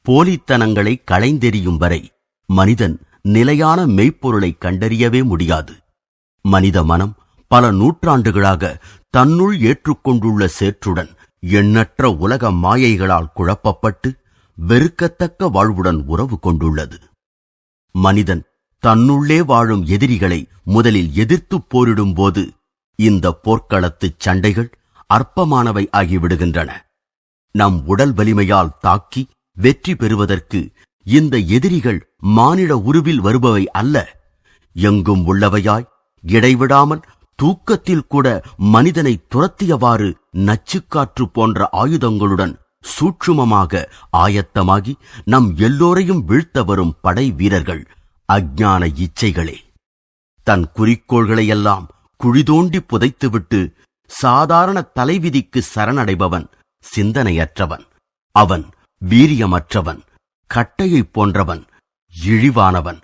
போலித்தனங்களை களைந்தெறியும் வரை மனிதன் நிலையான மெய்ப்பொருளை கண்டறியவே முடியாது. மனித மனம் பல நூற்றாண்டுகளாக தன்னுள் ஏற்றுக்கொண்டுள்ள சேற்றுடன் எண்ணற்ற உலக மாயைகளால் குழப்பப்பட்டு வெறுக்கத்தக்க வாழ்வுடன் உறவு கொண்டுள்ளது. மனிதன் தன்னுள்ளே வாழும் எதிரிகளை முதலில் எதிர்த்து போரிடும் போது இந்த போர்க்களத்துச் சண்டைகள் அற்பமானவை ஆகிவிடுகின்றன. நம் உடல் வலிமையால் தாக்கி வெற்றி பெறுவதற்கு இந்த எதிரிகள் மானிட உருவில் வருபவை அல்ல. எங்கும் உள்ளவையாய் இடைவிடாமல் தூக்கத்தில் கூட மனிதனை துரத்தியவாறு நச்சுக்காற்று போன்ற ஆயுதங்களுடன் சூட்சுமமாக ஆயத்தமாகி நம் எல்லோரையும் வீழ்த்த வரும் படை வீரர்கள் அஞ்ஞான இச்சைகளே. தன் குறிக்கோள்களையெல்லாம் குழிதோண்டி புதைத்துவிட்டு சாதாரண தலைவிதிக்கு சரணடைபவன் சிந்தனையற்றவன். அவன் வீரியமற்றவன், கட்டையைப் போன்றவன், இழிவானவன்,